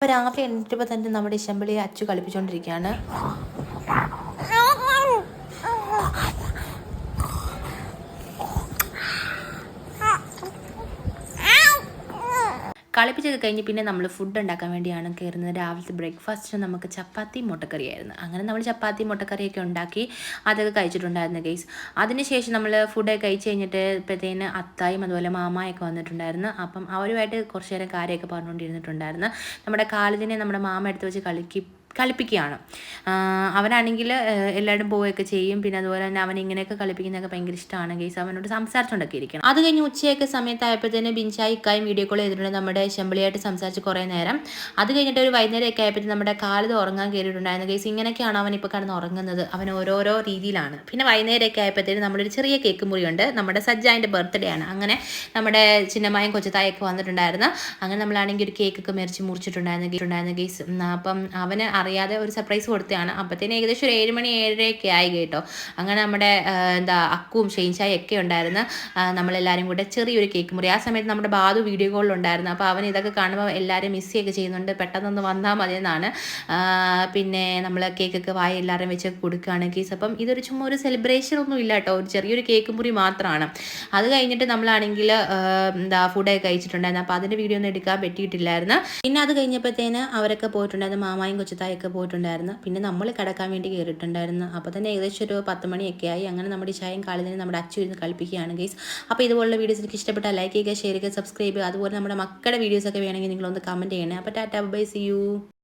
അപ്പോൾ രാവിലെ എണീറ്റപ്പോൾ തന്നെ നമ്മുടെ ഇശമ്പിളിയെ അച്ചു കളിപ്പിച്ചുകൊണ്ടിരിക്കുകയാണ്. കളിപ്പിച്ചൊക്കെ കഴിഞ്ഞ് പിന്നെ നമ്മൾ ഫുഡ് ഉണ്ടാക്കാൻ വേണ്ടിയാണ് കയറുന്നത്. രാവിലത്തെ ബ്രേക്ക്ഫാസ്റ്റിന് നമുക്ക് ചപ്പാത്തി മുട്ടക്കറിയായിരുന്നു. അങ്ങനെ നമ്മൾ ചപ്പാത്തി മുട്ടക്കറിയൊക്കെ ഉണ്ടാക്കി അതൊക്കെ കഴിച്ചിട്ടുണ്ടായിരുന്നു ഗൈസ്. അതിനുശേഷം നമ്മൾ ഫുഡൊക്കെ കഴിച്ച് കഴിഞ്ഞിട്ട് ഇപ്പോഴത്തേന് അത്തായും അതുപോലെ മാമായൊക്കെ വന്നിട്ടുണ്ടായിരുന്നു. അപ്പം അവരുമായിട്ട് കുറച്ച് നേരം കാര്യമൊക്കെ പറഞ്ഞുകൊണ്ടിരുന്നിട്ടുണ്ടായിരുന്നു. നമ്മുടെ കാലിനെ നമ്മുടെ മാമ എടുത്ത് വെച്ച് കളിപ്പിക്കുകയാണ്. അവനാണെങ്കിൽ എല്ലാവരും പോവുകയൊക്കെ ചെയ്യും. പിന്നെ അതുപോലെ തന്നെ അവൻ ഇങ്ങനെയൊക്കെ കളിപ്പിക്കുന്നതൊക്കെ ഭയങ്കര ഇഷ്ടമാണ് ഗൈസ്. അവനോട് സംസാരിച്ചുകൊണ്ടൊക്കെ ഇരിക്കണം. അത് കഴിഞ്ഞ് ഉച്ചയൊക്കെ സമയത്തായപ്പോഴത്തേന് ബിൻചായി ഇക്കായും വീഡിയോ കോൾ ചെയ്തിട്ടുണ്ട്. നമ്മുടെ ശമ്പളിയായിട്ട് സംസാരിച്ച് കുറേ നേരം. അത് കഴിഞ്ഞിട്ട് ഒരു വൈകുന്നേരമൊക്കെ ആയപ്പോഴത്തേന് നമ്മുടെ കാലത്ത് ഉറങ്ങാൻ കയറിയിട്ടുണ്ടായിരുന്നു ഗൈസ്. ഇങ്ങനെയൊക്കെയാണ് അവൻ ഇപ്പോൾ കിടന്ന് ഉറങ്ങുന്നത്. അവൻ ഓരോരോ രീതിയിലാണ്. പിന്നെ വൈകുന്നേരമൊക്കെ ആയപ്പോഴത്തേന് നമ്മളൊരു ചെറിയ കേക്ക് മുറിയുണ്ട്. നമ്മുടെ സജ്ജാൻ്റെ ബർത്ത്ഡേ ആണ്. അങ്ങനെ നമ്മുടെ ചിന്നമായും കൊച്ചത്തായൊക്കെ വന്നിട്ടുണ്ടായിരുന്നു. അങ്ങനെ നമ്മളാണെങ്കിൽ ഒരു കേക്കൊക്കെ മുറിച്ചിട്ടുണ്ടായിരുന്നു ഗൈസ്. അപ്പം അവന് അറിയാതെ ഒരു സർപ്രൈസ് കൊടുത്തതാണ്. അപ്പത്തേന് ഏകദേശം ഒരു 7 മണി 7:30 ആയി കേട്ടോ. അങ്ങനെ നമ്മുടെ അക്കുവും ഷെയിൻഷായും ഒക്കെ ഉണ്ടായിരുന്നു. നമ്മളെല്ലാവരും കൂടെ ചെറിയൊരു കേക്ക് മുറി. ആ സമയത്ത് നമ്മുടെ ബാദു വീഡിയോ കോളിലുണ്ടായിരുന്നു. അപ്പോൾ അവൻ ഇതൊക്കെ കാണുമ്പോൾ എല്ലാവരും മിസ് ചെയ്യുകയൊക്കെ ചെയ്യുന്നുണ്ട്. പെട്ടെന്നൊന്ന് വന്നാൽ മതിയെന്നാണ്. പിന്നെ നമ്മൾ കേക്കൊക്കെ എല്ലാവരും വെച്ച് കൊടുക്കുകയാണ് കേസ്. അപ്പം ഇതൊരു ചുമ്മാ ഒരു സെലിബ്രേഷൻ ഒന്നും ഇല്ല കേട്ടോ. ഒരു ചെറിയൊരു കേക്ക് മുറി മാത്രമാണ്. അത് കഴിഞ്ഞിട്ട് നമ്മളാണെങ്കിൽ ഫുഡൊക്കെ കഴിച്ചിട്ടുണ്ടായിരുന്നു. അപ്പോൾ അതിൻ്റെ വീഡിയോ ഒന്നും എടുക്കാൻ പറ്റിയിട്ടില്ലായിരുന്നു. പിന്നെ അത് കഴിഞ്ഞപ്പോഴത്തേന് അവരൊക്കെ പോയിട്ടുണ്ടായിരുന്നു. മാമായും കൊച്ചത്തായൊക്കെ പോയിട്ടുണ്ടായിരുന്നു. പിന്നെ നമ്മൾ കിടക്കാൻ വേണ്ടി കയറിയിട്ടുണ്ടായിരുന്നു. അപ്പോൾ തന്നെ ഏകദേശം ഒരു 10 മണിയൊക്കെ ആയി. അങ്ങനെ നമ്മുടെ ചായയും കാലിനെ നമ്മുടെ അച്ചു ഇരുന്ന് കളിപ്പിക്കുകയാണ് ഗൈസ്. അപ്പോൾ ഇതുപോലുള്ള വീഡിയോസ് എനിക്ക് ഇഷ്ടപ്പെട്ടാൽ ലൈക്ക് ചെയ്യുക, ഷെയർ ചെയ്യുക, സബ്സ്ക്രൈബ് ചെയ്യുക. അതുപോലെ നമ്മുടെ മക്കളുടെ വീഡിയോസൊക്കെ വേണമെങ്കിൽ നിങ്ങളൊന്ന് കമൻറ്റ് ചെയ്യണേ. അപ്പോൾ ടാറ്റാ ബൈ, സീ യു.